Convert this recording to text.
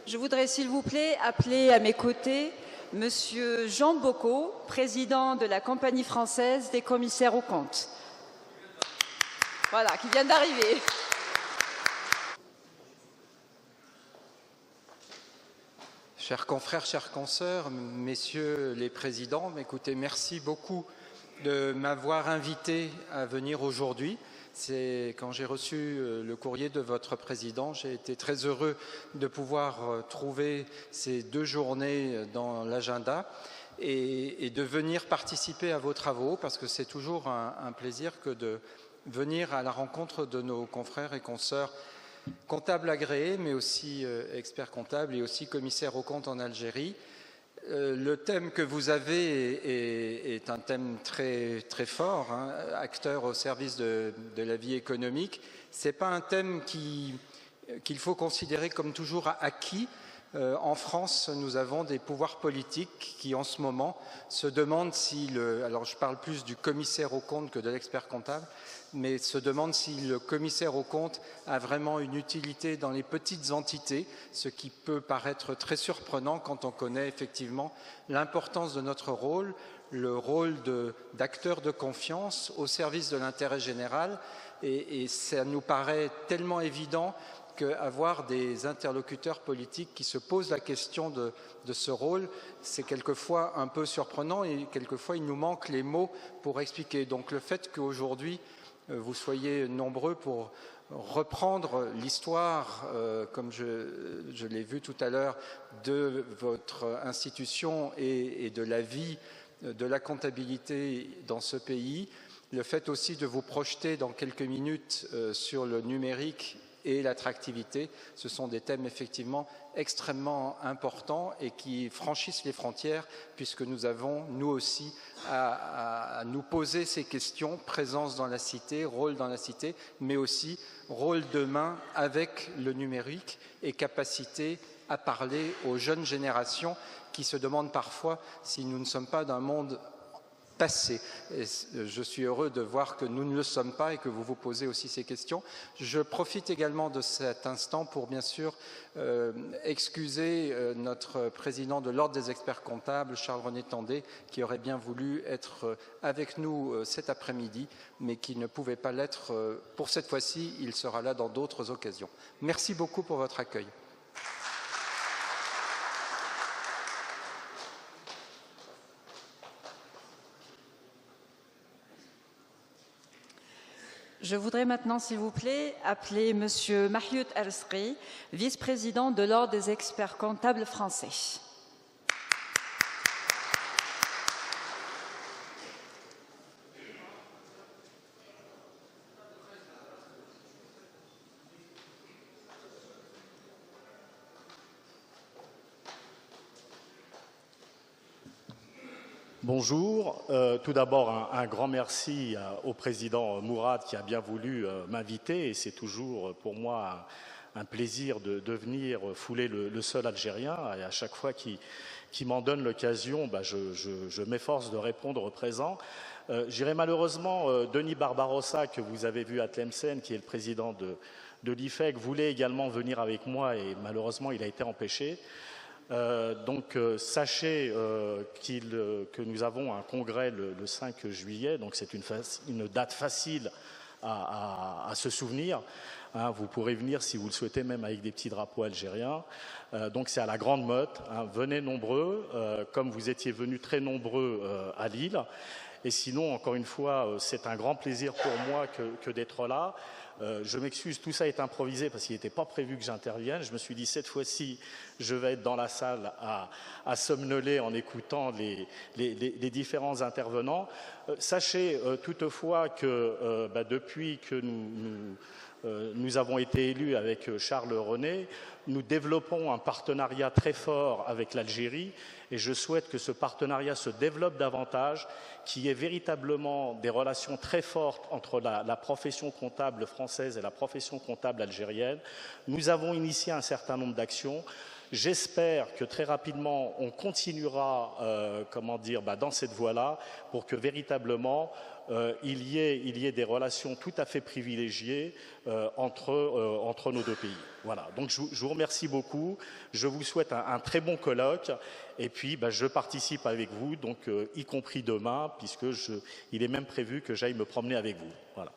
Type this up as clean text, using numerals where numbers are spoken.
Je voudrais, s'il vous plaît, appeler à mes côtés Monsieur Jean Bocot, président de la Compagnie française des commissaires aux comptes. Voilà, qui vient d'arriver. Chers confrères, chères consoeurs, messieurs les présidents, écoutez, merci beaucoup de m'avoir invité à venir aujourd'hui. Quand j'ai reçu le courrier de votre président, j'ai été très heureux de pouvoir trouver ces 2 journées dans l'agenda et de venir participer à vos travaux, parce que c'est toujours un plaisir que de venir à la rencontre de nos confrères et consoeurs comptables agréés, mais aussi experts comptables et aussi commissaires aux comptes en Algérie. Le thème que vous avez est un thème très, très fort, hein, acteur au service de la vie économique. Ce n'est pas un thème qu'il faut considérer comme toujours acquis. En France, nous avons des pouvoirs politiques qui, en ce moment, se demandent si alors je parle plus du commissaire aux comptes que de l'expert comptable, mais se demandent si le commissaire aux comptes a vraiment une utilité dans les petites entités, ce qui peut paraître très surprenant quand on connaît effectivement l'importance de notre rôle, le rôle d'acteur de confiance au service de l'intérêt général, et ça nous paraît tellement évident qu'avoir des interlocuteurs politiques qui se posent la question de ce rôle, c'est quelquefois un peu surprenant et quelquefois il nous manque les mots pour expliquer. Donc le fait qu'aujourd'hui vous soyez nombreux pour reprendre l'histoire, comme je l'ai vu tout à l'heure, de votre institution et de la vie de la comptabilité dans ce pays, le fait aussi de vous projeter dans quelques minutes sur le numérique et l'attractivité, ce sont des thèmes effectivement extrêmement importants et qui franchissent les frontières, puisque nous avons, nous aussi, à nous poser ces questions, présence dans la cité, rôle dans la cité, mais aussi rôle demain avec le numérique et capacité à parler aux jeunes générations qui se demandent parfois si nous ne sommes pas d'un monde passé. Et je suis heureux de voir que nous ne le sommes pas et que vous vous posez aussi ces questions. Je profite également de cet instant pour bien sûr excuser notre président de l'Ordre des experts comptables, Charles-René Tandé, qui aurait bien voulu être avec nous cet après-midi, mais qui ne pouvait pas l'être pour cette fois-ci. Il sera là dans d'autres occasions. Merci beaucoup pour votre accueil. Je voudrais maintenant, s'il vous plaît, appeler Monsieur Mahyoud Elsri, vice-président de l'Ordre des experts comptables français. Bonjour. Tout d'abord, un grand merci au président Mourad qui a bien voulu m'inviter, et c'est toujours pour moi un plaisir de venir fouler le sol algérien, et à chaque fois qu'il m'en donne l'occasion, je m'efforce de répondre présent. J'irai malheureusement, Denis Barbarossa, que vous avez vu à Tlemcen, qui est le président de l'IFEC, voulait également venir avec moi et malheureusement il a été empêché. Sachez que nous avons un congrès le 5 juillet, donc c'est une date facile à se souvenir. Hein, vous pourrez venir si vous le souhaitez, même avec des petits drapeaux algériens. Donc c'est à la Grande Motte. Hein, venez nombreux, comme vous étiez venus très nombreux à Lille. Et sinon, encore une fois, c'est un grand plaisir pour moi que d'être là. Je m'excuse, tout ça est improvisé parce qu'il n'était pas prévu que j'intervienne. Je me suis dit, cette fois-ci, je vais être dans la salle à somnoler en écoutant les différents intervenants. Sachez toutefois que depuis que nous avons été élus avec Charles René, nous développons un partenariat très fort avec l'Algérie et je souhaite que ce partenariat se développe davantage, qu'il y ait véritablement des relations très fortes entre la profession comptable française et la profession comptable algérienne. Nous avons initié un certain nombre d'actions. J'espère que très rapidement, on continuera dans cette voie-là pour que véritablement il y ait des relations tout à fait privilégiées entre nos deux pays. Voilà. Donc je vous remercie beaucoup. Je vous souhaite un très bon colloque. Et puis je participe avec vous, donc y compris demain, puisque il est même prévu que j'aille me promener avec vous. Voilà.